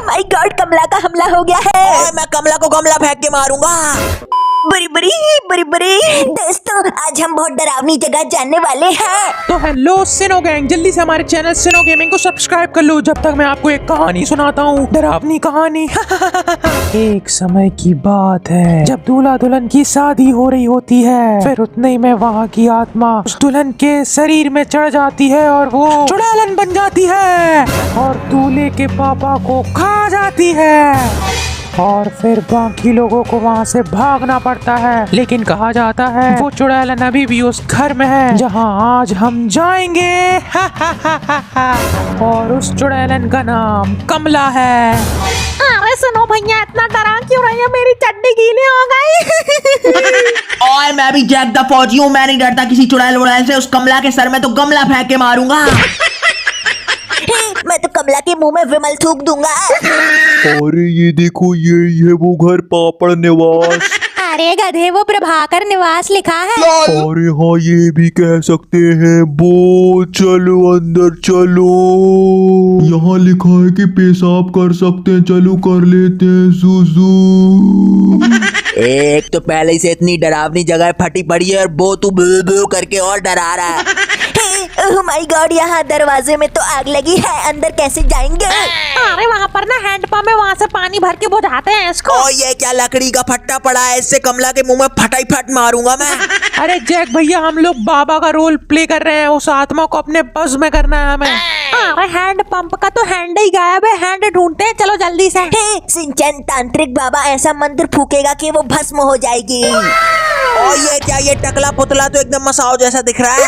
My God, कमला का हमला हो गया है। ओए, मैं कमला को गमला फेंक के मारूंगा। बड़ी दोस्तों, आज हम बहुत डरावनी जगह जानने वाले हैं। तो हेलो सिनो गैंग, जल्दी से हमारे चैनल सिनो गेमिंग को सब्सक्राइब कर लो जब तक मैं आपको एक कहानी सुनाता हूँ, डरावनी कहानी। एक समय की बात है जब दूल्हा दुल्हन की शादी हो रही होती है, फिर उतने ही में वहाँ की आत्मा उस दुल्हन के शरीर में चढ़ जाती है और वो चुड़ैलन बन जाती है और दूल्हे के पापा को खा जाती है। और फिर बाकी लोगों को वहाँ से भागना पड़ता है, लेकिन कहा जाता है वो चुड़ैलन अभी भी उस घर में है जहाँ आज हम जाएंगे। और उस चुड़ैलन का नाम कमला है। अरे सुनो भैया, इतना डरा क्यों रही है? मेरी चड्डी गीली हो गई। और मैं भी जैक द फौजी हूँ, मैं नहीं डरता किसी चुड़ैल उड़ैल से। उस कमला के सर में तो गमला फेंक के मारूंगा। मैं तो कमला के मुंह में विमल थूक दूंगा। अरे ये देखो, यही है वो घर, पापड़ निवास। अरे गधे, वो प्रभाकर निवास लिखा है। अरे हाँ, ये भी कह सकते हैं। वो चलो अंदर चलो, यहाँ लिखा है कि पेशाब कर सकते हैं, चलो कर लेते हैं सुसु। एक तो पहले ही से इतनी डरावनी जगह फटी पड़ी है और वो तू बू बू करके और डरा रहा है। ओह माय गॉड, यहाँ दरवाजे में तो आग लगी है, अंदर कैसे जाएंगे? अरे वहाँ पर ना हैंडपंप है, वहाँ से पानी भर के बुझाते हैं इसको। और ये क्या लकड़ी का फट्टा पड़ा है, इससे कमला के मुंह में फटाई फट मारूंगा मैं। अरे जैक भैया, हम लोग बाबा का रोल प्ले कर रहे हैं, उस आत्मा को अपने बस में करना है हमें। अरे हैंडपंप का तो हैंड ही गायब है, हैंड ढूंढते हैं, चलो जल्दी से। सिंचन तांत्रिक बाबा ऐसा मंत्र फूकेगा कि वो भस्म हो जाएगी। और ये क्या, ये टकला पुतला तो एकदम मसाओ जैसा दिख रहा है।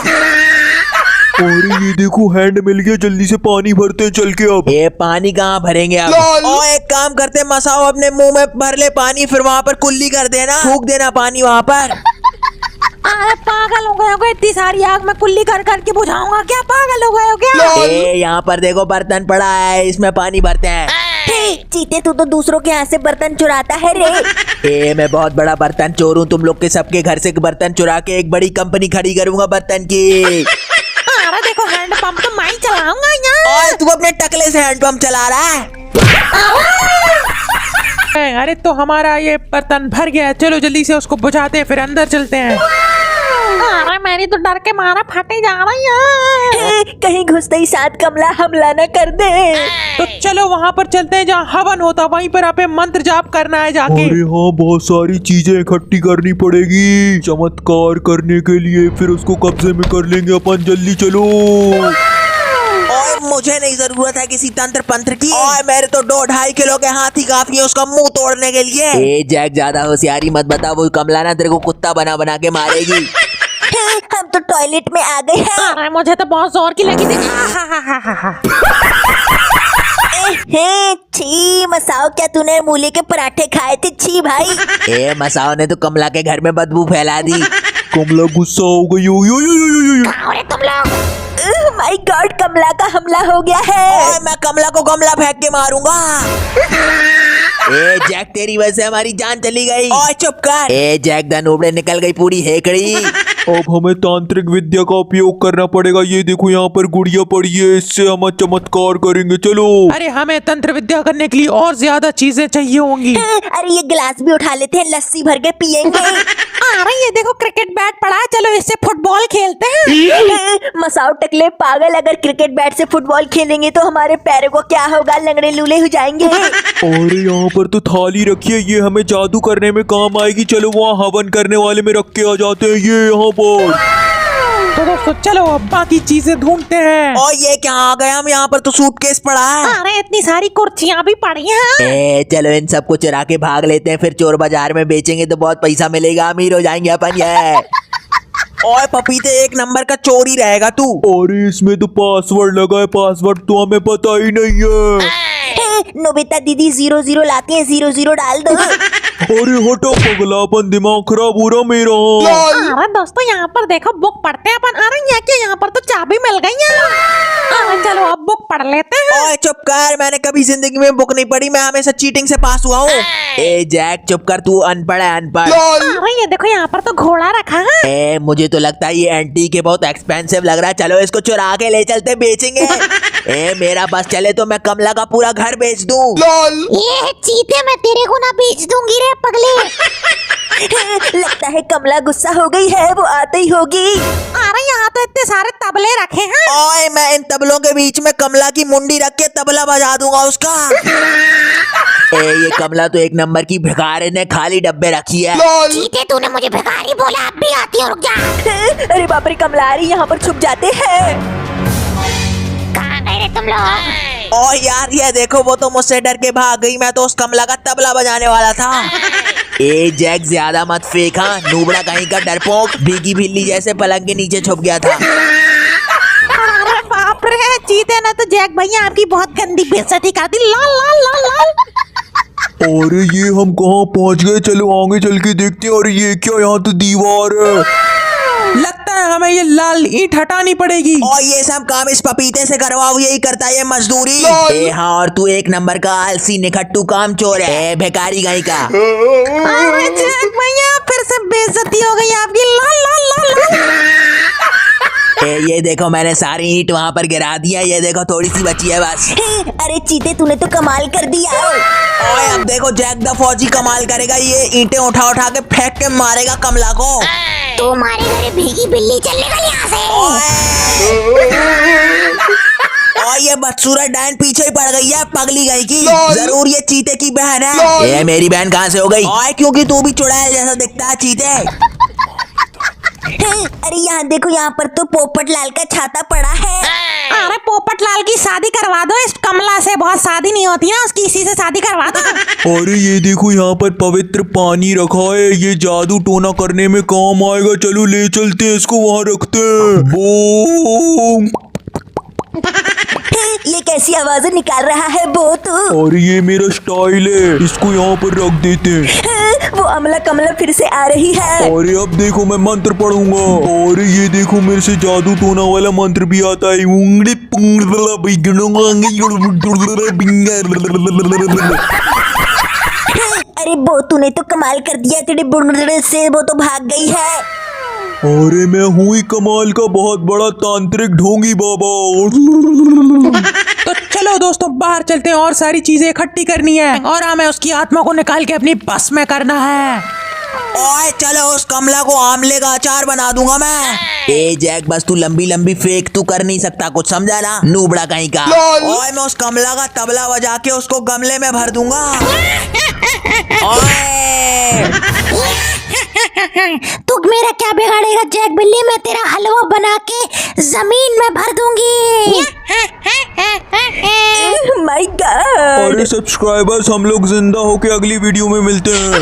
अरे ये देखो, हैंड मिल गया, जल्दी से पानी भरते हैं चल के अब। ये पानी कहाँ भरेंगे अब? और एक काम करते, मसाओ अपने मुंह में भर ले पानी, फिर वहाँ पर कुल्ली कर देना, फूक देना पानी वहाँ पर। अरे पागल हो गए हो क्या? इतनी सारी आग में कुल्ली कर करके बुझाऊंगा क्या? पागल हो गए हो क्या? यहाँ पर देखो बर्तन पड़ा है, इसमें पानी भरते हैं। चीते, तू तो दूसरों के यहाँ से बर्तन चुराता है रे। मैं बहुत बड़ा बर्तन चोर हूँ, तुम लोग के सबके घर से बर्तन चुरा के एक बड़ी कंपनी खड़ी करूंगा बर्तन की। अरे देखो, हैंडपंप तो मैं ही चलाऊंगा यहाँ। और तू अपने टकले से हैंडपंप चला रहा है। अरे तो हमारा ये बर्तन भर गया है, चलो जल्दी से उसको बुझाते हैं, फिर अंदर चलते हैं। अरे मेरी तो डर के मारा फटे जा रही है। कहीं घुसते ही साथ कमला हमला न कर दे। तो चलो वहाँ पर चलते हैं जहाँ हवन होता, वहीं पर हमें मंत्र जाप करना है जाके। अरे हाँ, बहुत सारी चीजें इकट्ठी करनी पड़ेगी चमत्कार करने के लिए, फिर उसको कब्जे में कर लेंगे अपन। जल्दी चलो। और मुझे नहीं जरूरत है किसी तंत्र पंत्र की, और मेरे तो 2-2.5 किलो के हाथी काफी है उसका मुंह तोड़ने के लिए। ए जैक, ज्यादा होशियारी मत बता, वो कमला ना तेरे को कुत्ता बना बना के मारेगी। हम तो टॉयलेट में आ गए हैं। अरे मुझे तो बहुत जोर की लगी थी। छी मसाओ, क्या तूने मूली के पराठे खाए थे? छी भाई। मसाओ ने तो कमला के घर में बदबू फैला दी। कमला गुस्सा हो गई। यो यो यो यो यो। अरे तुम लोग, माय गॉड, कमला का हमला हो गया है। और मैं कमला को गमला फेंक के मारूंगा। जैक, तेरी वजह से हमारी जान चली गई। ओए चुप कर। जैक, धनुबड़े निकल गई पूरी हेकड़ी। अब हमें तांत्रिक विद्या का उपयोग करना पड़ेगा। ये देखो, यहाँ पर गुड़िया पड़ी है, इससे हम चमत्कार करेंगे। चलो। अरे हमें तंत्र विद्या करने के लिए और ज्यादा चीजें चाहिए होंगी। अरे ये गिलास भी उठा लेते हैं, लस्सी भर के पियेंगे। अरे ये देखो, क्रिकेट बैट पड़ा है, चलो इससे फुटबॉल खेलते हैं। मसाओ टकले पागल, अगर क्रिकेट बैट से फुटबॉल खेलेंगे तो हमारे पैरों को क्या होगा? लंगड़े लूले हो जाएंगे। अरे यहाँ पर तो थाली रखी है, ये हमें जादू करने में काम आएगी। चलो वहाँ हवन करने वाले में रख के आ जाते हैं, ये यहाँ पर। तो दोस्तों चलो अब बाकी चीजें ढूंढते हैं। और ये क्या आ गए हम, यहाँ पर तो सूटकेस पड़ा है। अरे इतनी सारी कुर्सियां भी पड़ी हैं। चलो इन सबको चुरा के भाग लेते हैं, फिर चोर बाजार में बेचेंगे तो बहुत पैसा मिलेगा, अमीर हो जाएंगे अपन। ये और पपीते, एक नंबर का चोर ही रहेगा तू। अरे इसमें तो पासवर्ड लगा है, पासवर्ड तो हमें पता ही नहीं है। नोबिता दीदी 0-0 लाती है, 0-0 डाल दो। अरे हटो पगलापन, दिमाग खराब हो रहा मेरा। अरे दोस्तों, यहाँ पर देखो, बुक पढ़ते हैं अपन। अरे यहाँ क्या, यहाँ पर तो चाबी मिल गई है। अरे चलो अब बुक पढ़ लेते हैं। ओए चुप कर, मैंने कभी जिंदगी में बुक नहीं पढ़ी, मैं हमेशा चीटिंग से पास हुआ हूँ। जैक चुप कर, तू अनपढ़ है, अनपढ़। अरे ये देखो, यहाँ पर तो घोड़ा रखा है। मुझे तो लगता है ये एंटीक है, बहुत एक्सपेंसिव लग रहा है। चलो इसको चुरा के ले चलते, बेचेंगे। मेरा बस चले तो मैं कमला का पूरा घर बेच भेज दूं? ये चीते मैं तेरे को ना बेच दूंगी रे पगले। लगता है कमला गुस्सा हो गई है, वो आती ही होगी। अरे यहाँ तो इतने सारे तबले रखे हैं। ओए मैं इन तबलों के बीच में कमला की मुंडी रख के तबला बजा दूंगा उसका। ये कमला तो एक नंबर की भिखारी ने खाली डब्बे रखी है। चीते तूने मुझे भिखारी बोला, अब भी आती हूँ, रुक जा। अरे बाप रे, कमला आ रही, यहाँ पर छुप जाते हैं। कहाँ गए रे तुम लोग? ओ यार ये देखो, वो तो मुझसे डर के भाग गई, मैं तो उस कमला का तबला बजाने वाला था। ए जैक ज्यादा मत फेंक, हाँ नूबड़ा कहीं का डरपोक भीगी बिल्ली जैसे पलंग के नीचे छुप गया था। अरे बाप रे, चीते ने तो जैक भैया आपकी बहुत गंदी बेइज्जती कर दी। लाल लाल लाल लाल। अरे ये हम कहाँ पहुँच गए? चलो आगे चल के देखते हैं। अरे ये क्या, यहाँ तो दीवार है। लगता है हमें ये लाल ईंट हटानी पड़ेगी। और ये सब काम इस पपीते से करवाओ, यही करता है ये मजदूरी। ए हाँ, और तू एक नंबर का आलसी निखट्टू काम चोर है, भिखारी गाय का। अरे जैक भैया फिर से बेइज्जती हो गई आपकी। लाल लाल लाल लाल। ये देखो मैंने सारी ईंट वहाँ पर गिरा दिया, ये देखो थोड़ी सी बची है बस। अरे चीते तूने तो कमाल कर दिया। ओए अब देखो जैक द फौजी कमाल करेगा, ये ईंटें उठा उठा के फेंक के मारेगा कमला को। तू मारे घरे भीगी बिल्ली, चल निकल यहाँ से। और ये बदसूरत डायन पीछे ही पड़ गई है पगली गई की। जरूर ये चीते की बहन है। ये मेरी बहन कहाँ से हो गई? ओए क्योंकि तू भी चुड़ैल जैसा दिखता है चीते। अरे यहाँ देखो, यहाँ पर तो पोपट लाल का छाता पड़ा है। अरे पोपट लाल की शादी करवा दो, इस कमला से बहुत शादी नहीं होती ना, उसकी इसी से शादी करवा दो। अरे ये देखो, यहाँ पर पवित्र पानी रखा है, ये जादू टोना करने में काम आएगा। चलो ले चलते हैं इसको, वहाँ रखते हैं। बूम। ये कैसी आवाजें निकाल रहा है वो तो? और ये मेरा स्टाइल है, इसको यहाँ पर रख देते हैं। वो अमला कमला फिर से आ रही है। और अब देखो मैं मंत्र पढ़ूंगा। और ये देखो मेरे से जादू टोना वाला मंत्र भी आता है। अरे वो तूने तो कमाल कर दिया, तेरे बुढ़े से वो तो भाग गई है। अरे मैं हूँ ही कमाल का बहुत बड़ा तांत्रिक ढोंगी बाबा। तो चलो दोस्तों बाहर चलते हैं और सारी चीजें इकट्ठी करनी है और हमें उसकी आत्मा को निकाल के अपनी बस में करना है। ओए चलो उस कमला को आमले का अचार बना दूंगा मैं। ए जैक बस तू लंबी लंबी फेंक, तू कर नहीं सकता कुछ, समझा ना नूबड़ा कहीं का। ओए मैं उस कमला का तबला बजा के उसको गमले में भर दूंगा। ओए तू मेरा क्या बिगाड़ेगा जैक बिल्ली, मैं तेरा हलवा बना के जमीन में भर दूंगी। My God. अरे सब्सक्राइबर्स, हम लोग जिंदा होके अगली वीडियो में मिलते हैं।